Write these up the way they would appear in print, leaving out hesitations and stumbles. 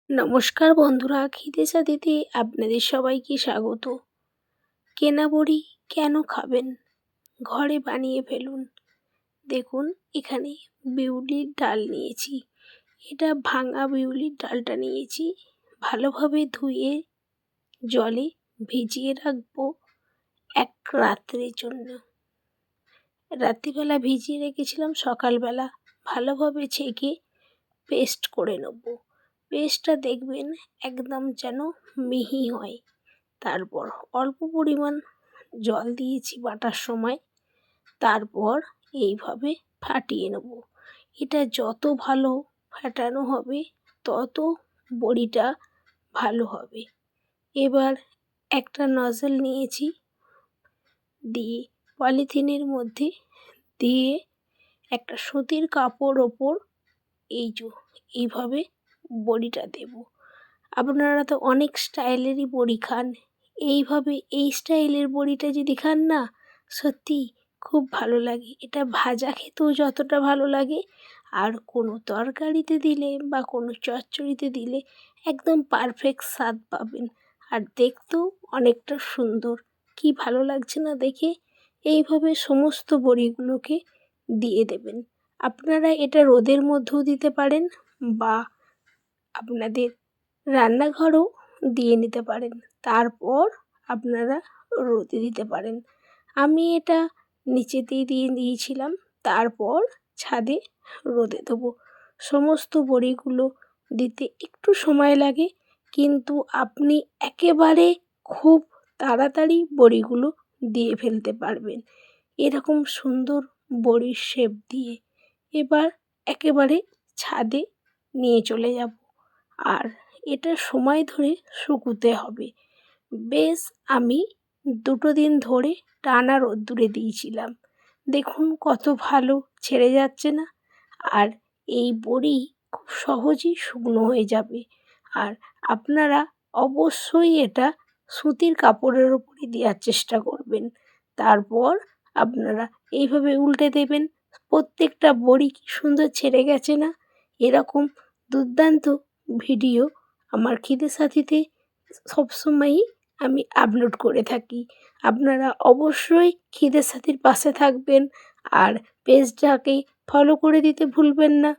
নমস্কার বন্ধুরা, খিদে সাথীতে আপনাদের সবাইকে স্বাগত। কেনা বড়ি কেন খাবেন? ঘরে বানিয়ে ফেলুন। দেখুন, এখানে বিউলির ডাল নিয়েছি। এটা ভাঙা বিউলির ডালটা নিয়েছি। ভালোভাবে ধুয়ে জলে ভিজিয়ে রাখবো এক রাত্রের জন্য। রাত্রিবেলা ভিজিয়ে রেখেছিলাম, সকালবেলা ভালোভাবে ছেঁকে পেস্ট করে নেব। পেস্টটা দেখবেন একদম যেন মিহি হয়। তারপর অল্প পরিমাণ জল দিয়েছি বাটার সময়। তারপর এইভাবে ফাটিয়ে নেব। এটা যত ভালো ফাটানো হবে তত বড়িটা ভালো হবে। এবার একটা নজল নিয়েছি, দিয়ে পলিথিনের মধ্যে দিয়ে একটা সুতির কাপড় ওপর এইভাবে বড়িটা দেব। আপনারা তো অনেক স্টাইলেরই বড়ি খান, এইভাবে এই স্টাইলের বড়িটা যদি খান না, সত্যি খুব ভালো লাগে। এটা ভাজা খেতেও যতটা ভালো লাগে, আর কোনো তরকারিতে দিলে বা কোনো চচ্চড়িতে দিলে একদম পারফেক্ট স্বাদ পাবেন। আর দেখতেও অনেকটা সুন্দর, কি ভালো লাগছে না দেখে? এইভাবে সমস্ত বড়িগুলোকে দিয়ে দেবেন। আপনারা এটা রোদের মধ্যেও দিতে পারেন বা আপনাদের রান্নাঘরেও দিয়ে নিতে পারেন। তারপর আপনারা রোদে দিতে পারেন। আমি এটা নিচেতেই দিয়ে দিয়েছিলাম, তারপর ছাদে রোদে দেবো। সমস্ত বড়িগুলো দিতে একটু সময় লাগে, কিন্তু আপনি একেবারে খুব তাড়াতাড়ি বড়িগুলো দিয়ে ফেলতে পারবেন এরকম সুন্দর বড়ির শেপ দিয়ে। এবার একেবারে ছাদে নিয়ে চলে যাব, আর এটা সময় ধরে শুকোতে হবে। বেশ, আমি 2 দিন ধরে টানা রোদ্দুরে দিয়েছিলাম। দেখুন কত ভালো ছেড়ে যাচ্ছে না? আর এই বড়ি খুব সহজেই শুকনো হয়ে যাবে। আর আপনারা অবশ্যই এটা সুতির কাপড়ের ওপরে দেওয়ার চেষ্টা করবেন। তারপর আপনারা এইভাবে উল্টে দেবেন। প্রত্যেকটা বড়ি কি সুন্দর ছেড়ে গেছে না? এরকম দুর্দান্ত ভিডিও আমার খিদে সাথীতে সবসময়ই আমি আপলোড করে থাকি। আপনারা অবশ্যই খিদে সাথীর পাশে থাকবেন, আর পেজটাকে ফলো করে দিতে ভুলবেন না।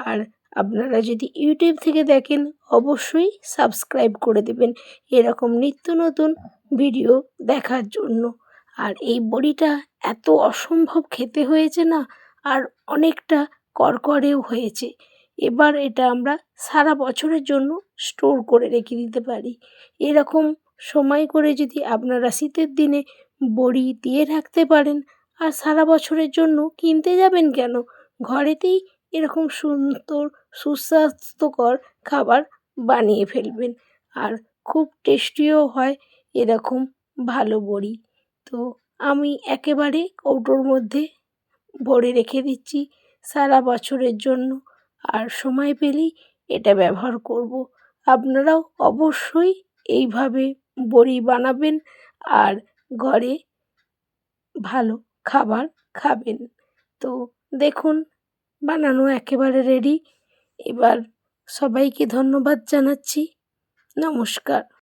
আর আপনারা যদি ইউটিউব থেকে দেখেন, অবশ্যই সাবস্ক্রাইব করে দেবেন এরকম নিত্য নতুন ভিডিও দেখার জন্য। আর এই বড়িটা এত অসম্ভব খেতে হয়েছে না, আর অনেকটা করকরেও হয়েছে। এবার এটা আমরা সারা বছরের জন্য স্টোর করে রেখে দিতে পারি। এরকম সময় করে যদি আপনারা শীতের দিনে বড়ি দিয়ে রাখতে পারেন, আর সারা বছরের জন্য কিনতে যাবেন কেন? ঘরেতেই এরকম সুন্দর সুস্বাস্থ্যকর খাবার বানিয়ে ফেলবেন, আর খুব টেস্টিও হয় এরকম ভালো বড়ি। তো আমি একেবারে কৌটোর মধ্যে ভরে রেখে দিচ্ছি সারা বছরের জন্য, আর সময় পেলেই এটা ব্যবহার করব। আপনারাও অবশ্যই এইভাবে বড়ি বানাবেন আর ঘরে ভালো খাবার খাবেন। তো দেখুন, বানানো একেবারে রেডি। এবার সবাইকে ধন্যবাদ জানাচ্ছি। নমস্কার।